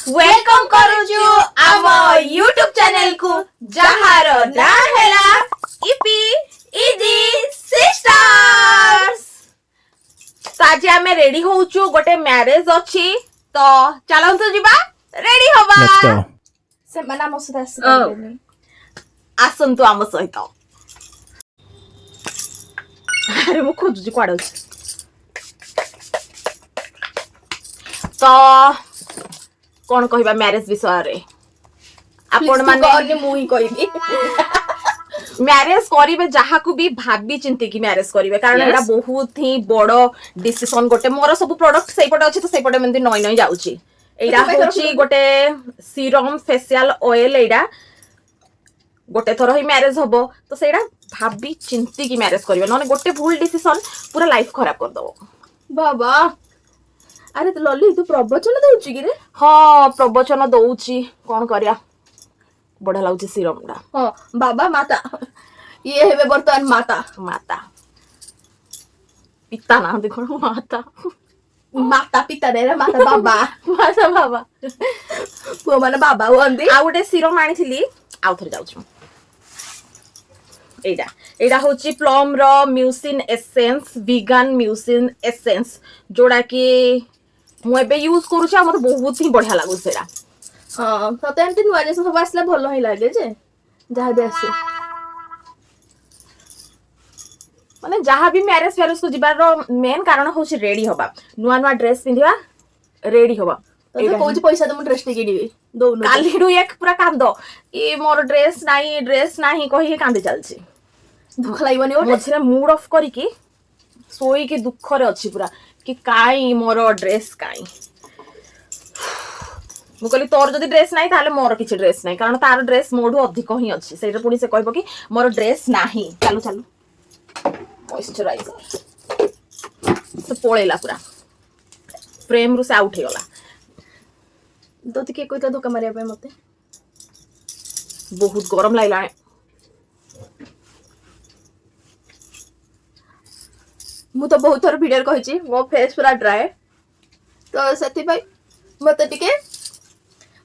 Welcome करूछु आम YouTube channel को जहार ना हैला इपी इजी सिस्टर्स। तो आज आमे रेडी होउछु गोटे मैरिज अछि तो चलंतु जीवा रेडी होबा। Let's go. से मना मसुद आसनी आसंतु आम सहित। अरे मु खोजुछि क्वाडे तो कौन कहबा मैरिज विषय रे आपण माने मु ही कहबी मैरिज करिवे जहा को भी भाबी चिंती की मैरिज करिवे कारण एटा बहुत ही बड़ो डिसीजन गोटे मोर सब प्रोडक्ट सेई पटे अछि तो सेई पटे मेंती नई नई जाउछि। एटा होछि गोटे सीरम फेशियल ऑयल एटा गोटे थरो ही मैरिज होबो तो सेटा भाबी चिंती की मैरिज करिवे नने गोटे भूल डिसीजन पूरा लाइफ खराब कर दबो। बाबा अरे तो लल्ली तू प्रवचन दउची कि रे? हाँ प्रवचन दउची कोन करिया बढ़िया लाଗୁଛି सीरम टा। हाँ बाबा माता ये हेबे वर्तमान माता माता पिता ना देखो माता माता पिता रे माता बाबा माता बाबा पुओ माने बाबा हुंदी। आ गोटे सीरम आनिथिली आउ थरे जाउछु एटा एटा होची प्लम रो mucin essence vegan mucin essence जोड़ा कि मु एबे यूज करूची आ मते बहुत ही बढ़िया लागु सेरा। हाँ तते एंती नुआ जे सब आसले भलो ही लागे जे जहा भी आसे माने जहा भी मैरिज फेरिज को जिबार रो मेन कारण होची रेडी होबा नुआ नुआ ड्रेस पिंधिबा रेडी होबा। तो कोच पैसा तुम ड्रेस टिके दिबी दोनो कालीडू एक पूरा कांदो ई मोर ड्रेस नाही कहि कांदे चलची दुख लागबनी ओटे मझे मूड ऑफ करी की सोई के दुख रे अछि पूरा कि काई मोर ड्रेस काई मु कहली तोर जदि ड्रेस नाही ताले मोर किछि ड्रेस नाही कारण तार ड्रेस मोडू अधिक ही अछि सेटा पुनी से कहबो कि मोर ड्रेस नाही चालू चालू मॉइस्चराइजर से पळेला पूरा फ्रेम रु से आउट हे गला तो के कोइता धोका मारिया पे मते बहुत गरम लागला मु तो बहुत थोर वीडियो कहिची मो फेस पूरा ड्राई तो सेति भाई मते टिके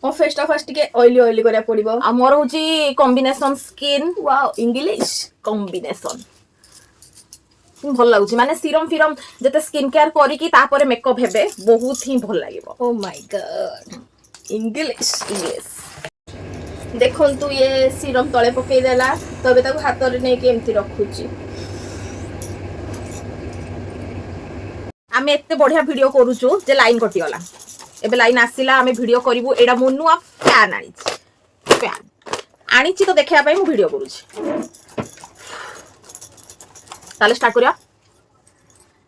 मो फेस टा फर्स्ट टिके ऑयली करिया पड़िबो। आ मोर होची combination skin wow English combination भल लागुची माने सीरम फिरम जते स्किन केयर करी की तापरे मेकअप हेबे बहुत ही भल लागिबो। ओ माय गॉड इंग्लिश देखो तू ये सीरम तले पकई देला तबे ताको हाथ रे नै के एम्ति रखुची। आमे एते बढ़िया वीडियो करूछु जे लाइन कटि गला एबे लाइन आसिला आमे वीडियो करिवु एडा मोनुआ फैन आनिची तो देखिया पई मु वीडियो करूछि ताले स्टार्ट करिया।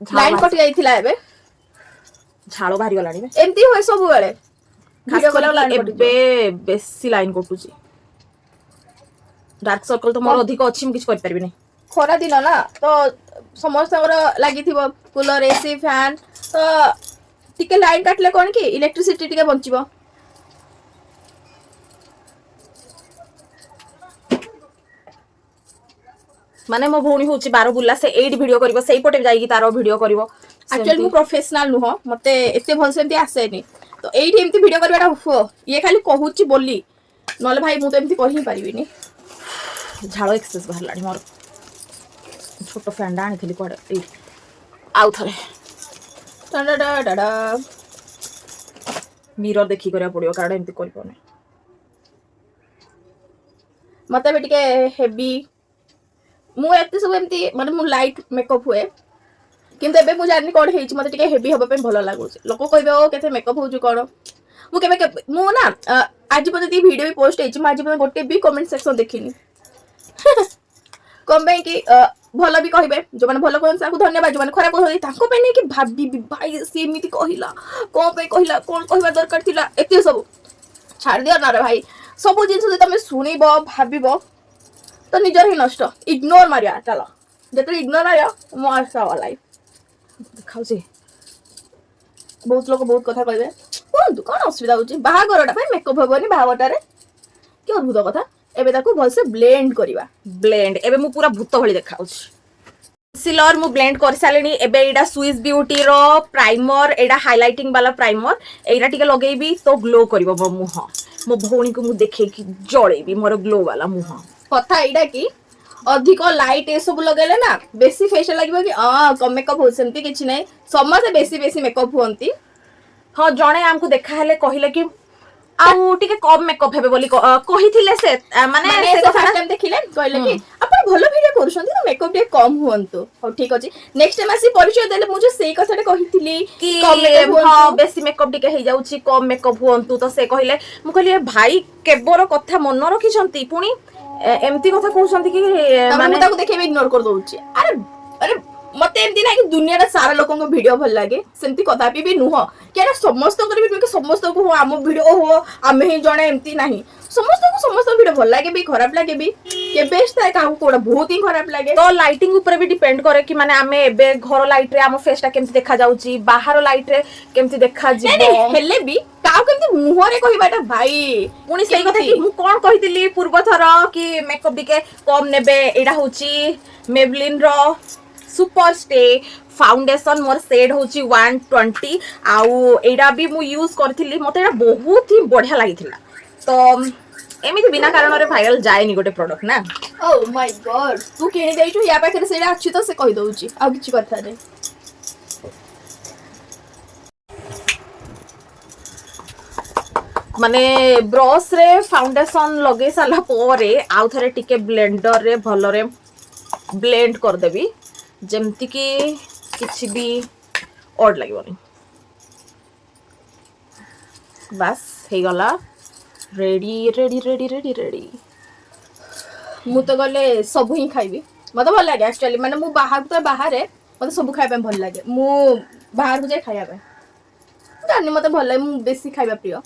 लाइन कटि जाइथिला एबे झालो भारी गलानी बे एम्ति होय सब बेले वीडियो कला लाइन एबे बेसी लाइन कटुछि डार्क सर्कल तो मोर अधिक अछि मु किछ कर परबी नै खरा दिन ना तो समस्त लगी थी कूलर एसी फैन तो टिके लाइन काटले कौन कि इलेक्ट्रिसिटी टिके बंचिबो। माने मो भौणी होची बारो बुल्ला से 8 वीडियो करबो सेई पटे जाई की तारो वीडियो करबो एक्चुअली मु प्रोफेशनल नुह मते एते भल सेंती आसेनी तो एठी एम्ति वीडियो करबाटा हो ये खाली कहूची बोली नले भाई मु तो एम्ति कहि परिबिनी झालो एक्सेस बाहर लाडी मोर छोटो फैंडा आनी कड़े आउ थे मिरर देखी करा पड़ो कारण एमती कर मत भी टिके हेवी मुझे सब एमती माने मु लाइट मेकअप हुए किंतु एबे मु जानि कोड हेछि मते टिके हेवी होबा पे भलो लागुछ लोक कहबे ओ केते मेकअप होजु कोन मु केबे मु ना आज पते दी वीडियो भी पोस्ट हेछि आज पते गोटे भी कमेंट सेक्शन देखिनी कम पे कि भल भी कहबे जो माने भल कहन साकु धन्यवाद जो माने खराब कहै ताको पे नै कि भाबी भाई से एमिति कहिला कोन पे कहिला कोन कहबा दरकार थिला एते सब छाड़ दियो ना रे भाई सब जिंस जे तमे सुनिबो भाबिबो तो निजर ही नष्ट इग्नोर मारिया चलो जते इग्नोर आया मो आशा वाला लाइफ देखाउ छी बहुत लोग बहुत कथा कहबे कोन तू कोन असुविधा होची बाहागरटा पे मेकअप होबनी बाहागरटारे कि अद्भुत कथा एबे ताको भल से ब्लेंड करिवा ब्लेंड एबे मु पूरा भूत भली देखाउ छी कन्सीलर मु ब्लेंड कर सारे एबे एटा स्विस ब्यूटी रो प्राइमर एटा हाइलाइटिंग वाला प्राइमर एटा टिके लगेबी तो ग्लो करबो मो मुह मो भौणी को मु देखे कि जळेबी मोर ग्लो वाला मुह कथा एटा कि अधिक लाइट ए सब लगेले ना बेसी फेशियल लागबो कि कम मेकअप हो सेमती किछि नै समस्त बेसी बेसी मेकअप होंती हाँ जणे हमको देखा हेले कहिले कि आउ टिके कम मेकअप हेबे बोली कहिथिले से माने से फर्स्ट टाइम देखिले कहले कि आपण भलो वीडियो करूछंती तो मेकअप टे कम हुअंतु हो ठीक अछि नेक्स्ट टाइम आसी परिचय देले मुझे सेही कथाटे कहिथिली कि कम मेकअप हाँ बेसी मेकअप टिके हे जाउची कम मेकअप हुअंतु तो से कहिले मु कहली भाई केबोर कथा मन रखिछंती पुनी एमती कथा कहउछंती कि माने ताको देखे इग्नोर कर दउची अरे अरे मते एमती ना कि दुनिया रा सारा लोगों को वीडियो भल लागे सेमती कदापि भी नुह कि समस्त कर भी समस्त को हो आम वीडियो हो आमे ही जणे एमती नाही समस्त वीडियो भल लागे भी खराब लागे भी के बेस्ट था काहू कोडा बहुत ही खराब लागे तो लाइटिंग ऊपर भी डिपेंड करे कि माने आमे एबे घर लाइट रे आम फेस टा केमती देखा जाउची बाहर लाइट रे केमती देखा जिवो हेले भी काहू केमती मुह रे कहिबाटा भाई पुनी सही कथा कि मु कोन कहितली पूर्व थर कि मेकअप दिके कम नेबे एडा होची मेबलिन रो सुपर स्टे फाउंडेशन मोर शेड होची 120 आउ एडा भी मु यूज करथिली मते एडा बहुत ही बढ़िया लागिथिला तो एमिति बिना कारण रे वायरल जायनी गोटे प्रोडक्ट ना ओ माय गॉड तू केने देइछु या पाखरे सेडा अछि तो से कहि दउची आ किछि कथा रे माने ब्रश रे फाउंडेशन लगे साला पोरे आउ थरे टिके ब्लेंडर रे भलो रे ब्लेंड कर देबी जेमति कि किछि भी ऑड लागबोनी बस हे गला ready ready ready ready ready मु तो गले सब ही खाइबी मते भल लागे एक्चुअली माने मु बाहर तो बाहर है मते सब खाइबा भल लागे मु बाहर को जाय खाइबा पे जानि मते भल लागे मु बेसी खाइबा प्रिय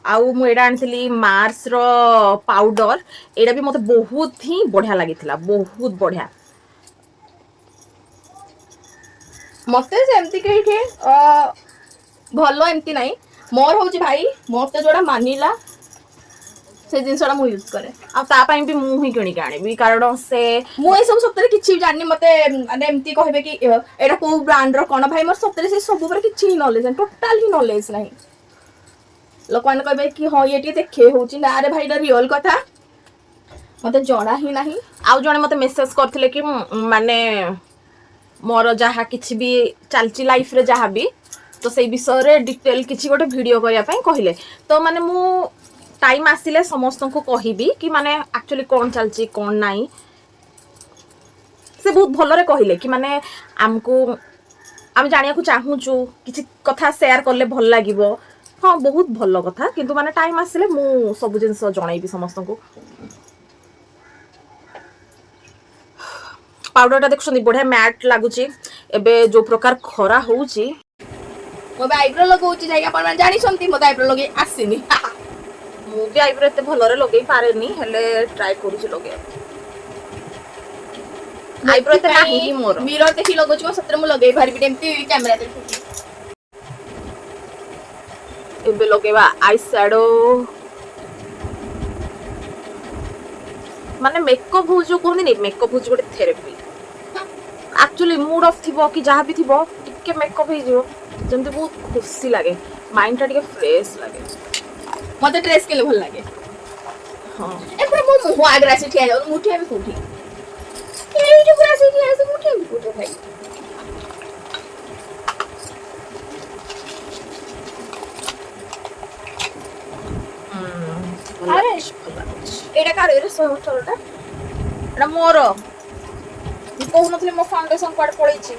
आउ मु एडा आनथिली मार्स रो पाउडर एडा भी मते बहुत ही बढ़िया लागिथिला बहुत बढ़िया मते सेमती कहि के भलो एमती नाही मोर होची भाई मते जोडा मानिला से जिनसडा मु यूज करे आ ता पई भी मु ही किणी काणे भी कारण से मु ए सब सप्ताह किछि जानि मते माने एमती कहबे कि एडा को ब्रांड रो कोन भाई मोर सप्ताह से सब ऊपर किछि नॉलेज टोटल ही नॉलेज नाही लोक मान कहबे कि हां ये देखे होची ना अरे भाई रियल कथा मते जणा ही नाही आउ जणे मते मेसेज करथिले कि माने मोर जहा किछि भी चालची लाइफ रे जहा भी तो सेई विषय रे डिटेल किछि गोटे वीडियो करिया पई कहिले तो माने मु टाइम आसिले समस्त को कहिबी कि माने एक्चुअली कोन चालची कोन नाही से बहुत भलो रे कहिले कि माने हमको हम जानिया को चाहू छु किछि कथा शेयर करले भल लागिवो हाँ बहुत भलो कथा किंतु माने टाइम आसिले मु सब जिंस जणाइबी समस्त को पाउडर टा देखछनी बढ़िया मैट लागुची एबे जो प्रकार खरा होउची मो आईब्रो लगाउची जाई अपन जानि छंती मो आईब्रो लगे आसीनी मु भी आईब्रो एते भलो रे लगेई पारेनी हेले ट्राई करूची लगे आईब्रो एते नाही ही मोर मिरर देखि लगाउची मो सत्र मु लगेई भारी बिटेमती कैमरा देखि एबे लगेबा आई शैडो माने मेकअप हो जो कोन नहीं मेकअप हो गोटे थेरेपी एक्चुअली मूड ऑफ थिबो कि जहा भी थिबो टिके मेकअप हे जो जंते बहुत खुशी लागे माइंड टा टिके फ्रेश लागे मते ड्रेस के लिए भल लागे हां ए पूरा मो मुह आगरा से ठिया जाऊ मुठिया भी कोठी ए जो पूरा से ठिया से मुठिया भी कोठी भाई अरे एटा का रे सोचलटा एटा मोर कहू नथले मो फाउंडेशन कार्ड पड़ै छी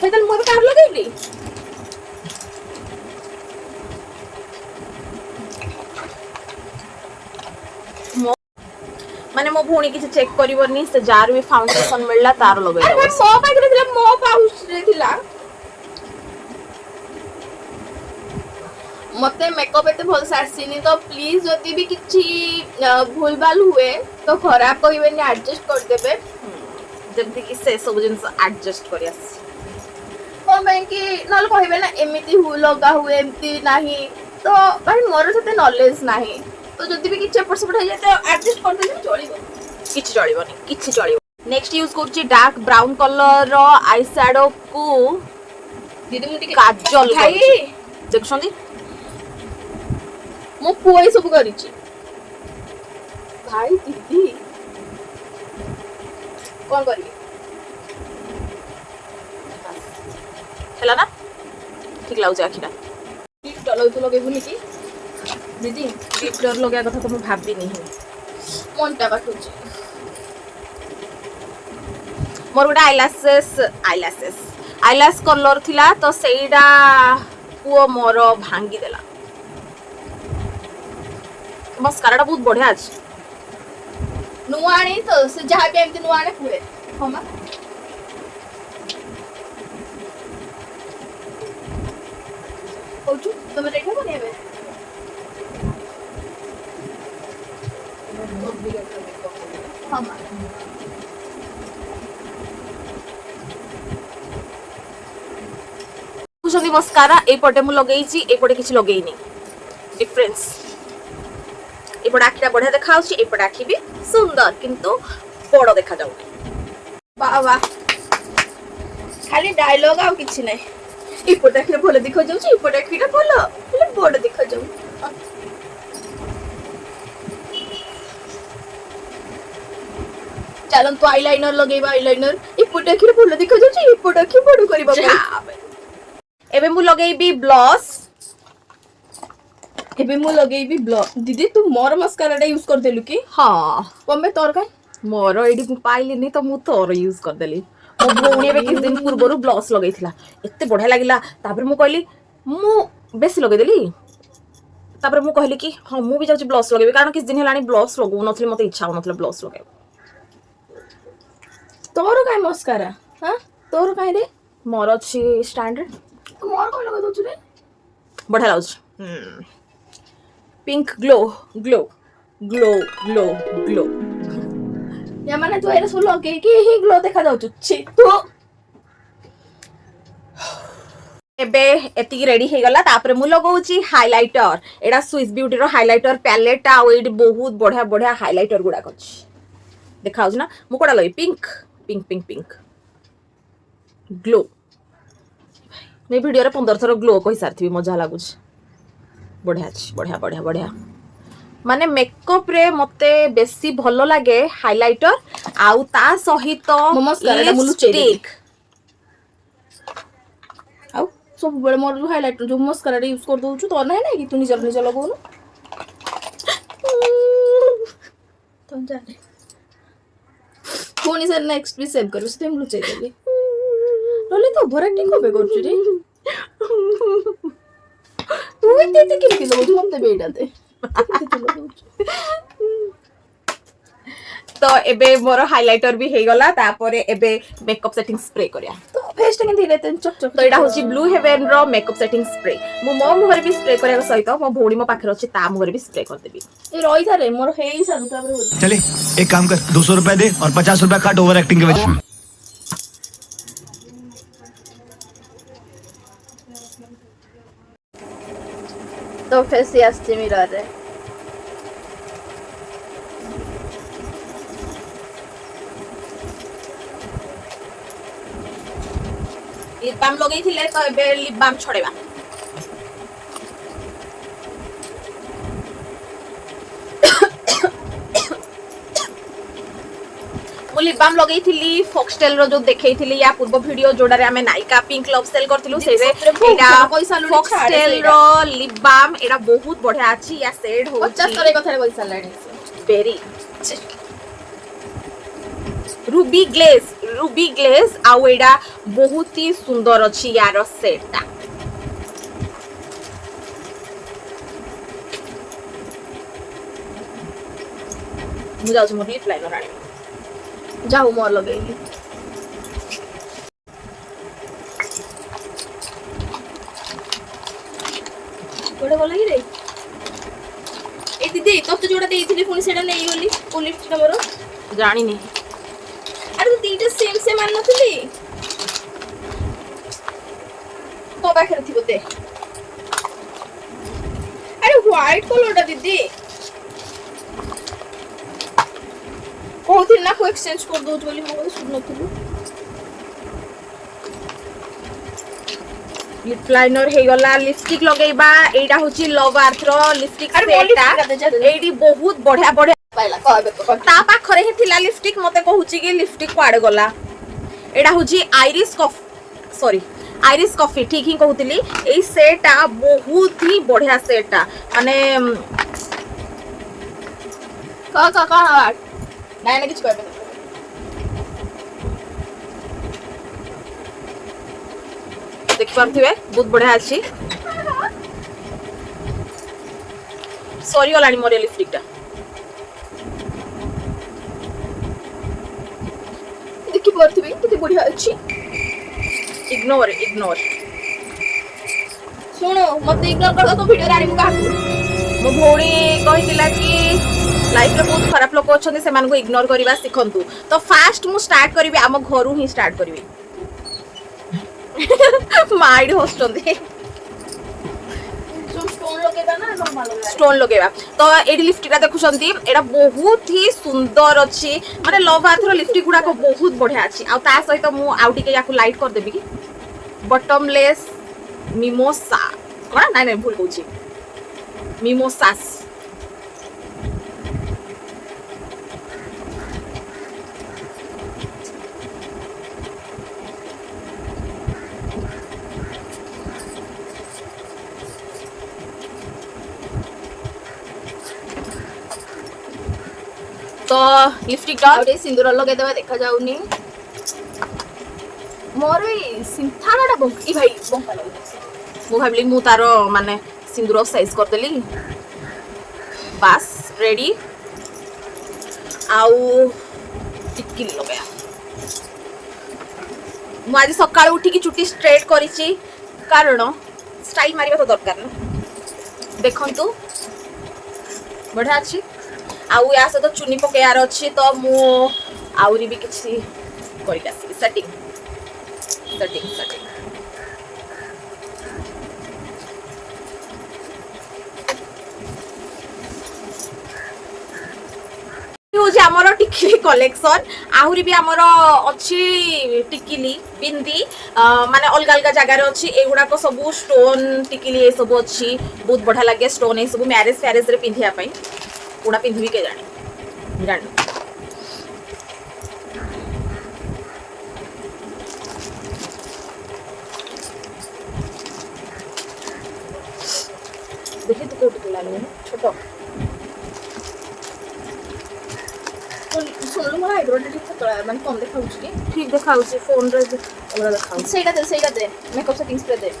सेतल मो कार लगैली माने मो भूणी किछ चेक करिवनी से जार भी फाउंडेशन मिलला तार लगै अरे मो पाखरे थिला मो पाउच रे थिला मते मेकअप एते भल सासिनी तो प्लीज जदी भी किछि भूल भाल हुए तो खराब कहिबेनी एडजस्ट कर देबे जल्दी कि से सब जिंस एडजस्ट करिया कोन भाई कि नल कहिबे ना एमिति हु लगा हुए एमिति नाही तो भाई मोर सते नॉलेज नाही तो जदी भी किछि एपट सेपट हो जाय तो एडजस्ट कर देबे चलिबो किछि चलिबोनी किछि चलिबो नेक्स्ट यूज करछि डार्क ब्राउन कलर रो आई शैडो को दीदी मु टिके काजल भाई देखछंदी मो पुआ ही सब करिछि भाई दीदी कौन करिए हैला ना ठीक लाउछ आखिरा डलौ तो लगेबुनी की दीदी टिप्टर लगा कथा तो मैं भाबी नहीं मनटा काटुछि मोर गोटे आईलैशेस कलर थिला तो सेइडा पुओ मोर भांगी देला मस्काराटा बहुत बढ़िया अछि नुआणी तो से जहाँ भी एमती नुआणे हुए हमा कोचु तुम रेडी हो नहीं बे हमा कुछनी मस्कारा ए पटे मु लगेइची ए पटे किछि लगेइनी डिफरेंस ए पटे आखिटा बढ़िया देखा होछि ए पटे आखि भी सुंदर किंतु बड़ देखा जाउ वाह वाह खाली डायलॉग आउ किछि नै इपोटा के भले देखा जाउ छी इपोटा के भलो खाली बड़ देखा जाउ चलन तो आईलाइनर लगेबा आईलाइनर इपोटा के भले देखा जाउ छी इपोटा के बड़ करबा एबे मु लगेइबी ब्लश एबे मु लगेबी ब्लश दीदी तू मोर मस्काराटा यूज कर देलु की हां कमे तोर का मोर एडी पाइली नहीं तो मु तोर यूज कर देली मो भौणी एबे किछ दिन पूर्वरु ब्लश लगेइथिला एत्ते बढ़िया लागिला तापर मु कहली मु बेसी लगे देली तापर मु कहली कि हां मु भी जाउची ब्लश लगेबी कारण किछ दिन हेलानी ब्लश लगौ नथली मते इच्छा होनथला ब्लश लगे तोर काय मस्कारा हां तोर काय रे मोर अछि स्टैंडर्ड मोर कोन लगे दोछु रे बढ़िया लाउछ pink glow glow glow glow glow या माने तू एरा सब लगे कि ही ग्लो देखा जाउछु छी तू एबे एति रेडी हे गला तापर मु लगाउची हाइलाइटर एडा स्विस ब्यूटी रो हाइलाइटर पैलेट आ एडी बहुत बढ़िया बढ़िया हाइलाइटर गुडा कछ देखाउछ ना मु कोडा लई pink pink pink pink glow नै वीडियो रे 15 थरो ग्लो कहि सारथि मजा लागुछ बढ़िया अछि बढ़िया बढ़िया बढ़िया माने मेकअप रे मते बेसी भलो लागे हाइलाइटर आउ ता सहित लिपस्टिक आउ सब बड़े मोर हाइलाइटर जो मस्कारा यूज कर दउछु तो नै नै कि तू निजर निजर लगाउनु तुम जाने फोन से नेक्स्ट भी सेव करू से हम लुचे देली रोले तो ओवर एक्टिंग को बे करछु रे तू इते के लगउ हम ते बेडा दे तो एबे मोर हाइलाइटर भी हे गला तापरे एबे मेकअप सेटिंग स्प्रे करिया तो फेस टेकिन धीरे तेन चक चक तो एडा होची ब्लू हेवन रो मेकअप सेटिंग स्प्रे मो मुहर भी स्प्रे करिया सहित मो भौणी मो पाखर अछि ता मुहर भी स्प्रे कर देबी ए रोई था रे मोर हे ही सारू तापर हो चले एक काम कर 200 रुपए दे और 50 रुपए काट ओवर एक्टिंग के वजह तो फेस यास्ते मिरर रे लिप बाम लगेई थिले तो एबे लिप बाम छड़ेबा मु लिप बाम लगेई थिली फॉक्सटेल रो जो देखै थिली या पूर्व वीडियो जोडा रे हमें नायका पिंक लव सेल करथिलु सेबे एडा फॉक्सटेल रो लिप बाम एडा बहुत बढ़िया अछि या शेड हो 50 करे कथा रे पैसा लाणी वेरी रूबी ग्लेज आउ एडा बहुत ही सुंदर अछि यार सेटटा मुझे आज मोर लिप लाइनर आनी जाऊ मोर लगेली कोडे बोला ही रे ए दीदी तो जोड़ा देइथिली पुनी सेडा नै गली ओ लिपस्टिक मोर जानी नहीं अरे तू दीटा सेम मान नथली तो पाखरे थी बोते अरे व्हाइट कलरटा दीदी कहूଥିଲି ना को एक्सचेंज कर दउछ बोली हम सुन नथिलु लिप लाइनर हे गला लिपस्टिक लगेबा एडा होची लव अर्थ रो लिपस्टिक सेटा एडी बहुत बढ़िया बढ़िया पाइला कहबे तो ता पाखरे ही थिला लिपस्टिक मते कहूची कि लिपस्टिक कुआडे गला एडा होची iris coffee sorry iris coffee ठीक ही कहूतिली एई सेटा बहुत ही बढ़िया सेटा माने का नाइ ना किछ कहबे देख पारथिबे बहुत बढ़िया अछि सॉरी गलानी मोर लिपस्टिकटा देखि परथिबे केते बढ़िया अछि इग्नोर सुनो मते इग्नोर कर तो वीडियो राणी मुका मो भौणी कहितिला कि लाइफ रे बहुत खराब लोक अछन्ती से मान को इग्नोर करबा सिखंतु तो फास्ट मु स्टार्ट करबी आम घरु ही स्टार्ट करबी माइड होस्टंती जो स्टोन लगेबा ना नॉर्मल स्टोन लगेबा तो एडी लिपस्टिक देखुछंती एडा बहुत ही सुंदर अछि माने लव अर्थ रो लिपस्टिक गुडा को बहुत बढ़िया अछि आ ता सहित मु आउटी के याकू लाइट कर देबी कि बॉटमलेस मिमोसा कोना नाइ नाइ भूल कहूची मिमोसास तो लिपस्टिक डॉट आउटे सिंदूर लगे देबा देखा जाउनी मोर ई सिंथानाटा बंकी भाई बंका लगे मु भाबली मु तारो माने सिंदूर साइज कर देली बस रेडी आउ टिक्की लगया मु आज सकाळ उठी की चुटी स्ट्रेट करिछि कारण स्टाइल मारिबा तो दरकार ना देखंतु बढ़िया अछि आउ या से तो चुनी पकेयार अछि तो मु आउरी भी किछि करि कासी सेटिंग होजी हमरो टिकली कलेक्शन आहुरी भी हमरो अछि टिकली बिंदी माने अलग अलग जगह रे अछि एगुडा को सब स्टोन टिकली ए सब अछि बहुत बढ़िया लागे स्टोन ए सब मैरिज फैरिज रे पिंधिया पई पूरा पिंधबी के जानी देखि तो कोट के लागे छोटो सुनलु मोर आइब्रो ठीक तोला माने कम देखाउछ कि ठीक देखाउछि फोन रे ओरा देखाउछि सेटा दे मेकअप सेटिंग्स पे दे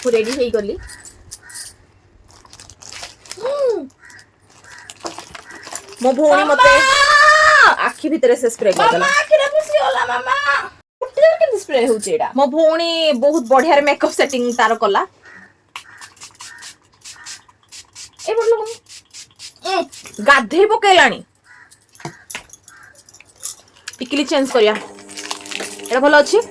रेडी हे गली मो भौणी मते आखि भितरे से स्प्रे कर देला आखिरा खुशी होला मामा उठे के स्प्रे होउछ एडा मो भौणी बहुत बढ़िया रे मेकअप सेटिंग तार कला ए बोललो गाधे पकेलानी टिकली चेंज करिया एटा भलो अछि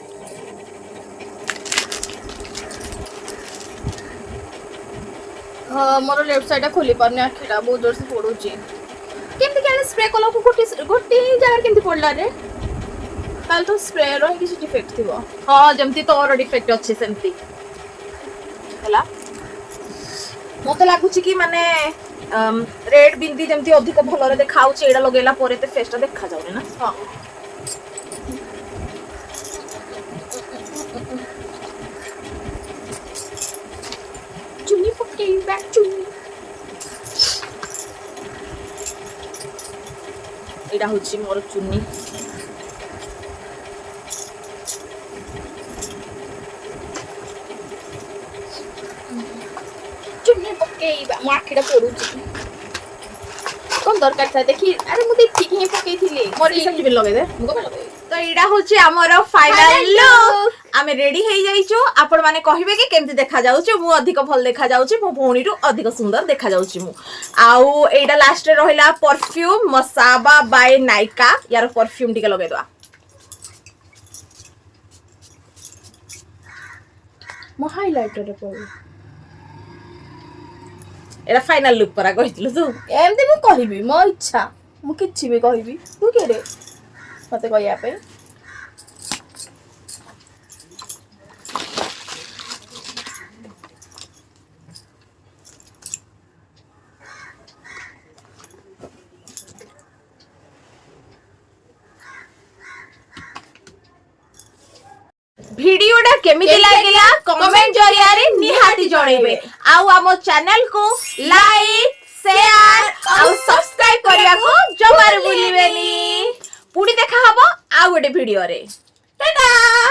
मोर लेफ्ट साइड खोली पारने आखिरा बहुत जोर से पड़ुची केमती के स्प्रे कला को गोटी जगह केमती पड़ला रे काल तो स्प्रे रो किसी डिफेक्ट थिबो हां जमती तोर डिफेक्ट अछि सेमती हला मते लागुची कि माने रेड बिंदी जमती अधिक भलो रे देखाउची एडा लगेला परे ते फेसटा देखा जाउनी ना हां चुनी पक्के बैक चुनी एडा होची मोर चुन्नी चुनी पक्के मो आखिटा पड़ुची कौन दरकार था देखी अरे मु देखी कि पक्के थिले मोर ई सब लगे दे मुको लगे तो एडा होची हमर फाइनल लुक आमे रेडी हे जाइचो आपण माने कहिबे कि केमती देखा जाउची मु अधिक भल देखा जाउची मो भौणी रु अधिक सुंदर देखा जाउची मु आउ एडा लास्ट रे रहिला परफ्यूम मसाबा बाय नाइका यार परफ्यूम टिके लगे दवा मो हाइलाइटर रे पड़ो एटा फाइनल लुक परा कहितलु तू एमती मु कहबी मो इच्छा मु किछि भी कहबी तू के रे मते कहया पे भिडियोटा केमिति लागिला कमेंट जरिया रे निहाती जणेबे आउ हम चैनल को लाइक शेयर आउ सब्सक्राइब करिया को जमार भूलिबेनी पुडी देखा हबो आउ गोटे वीडियो रे टाटा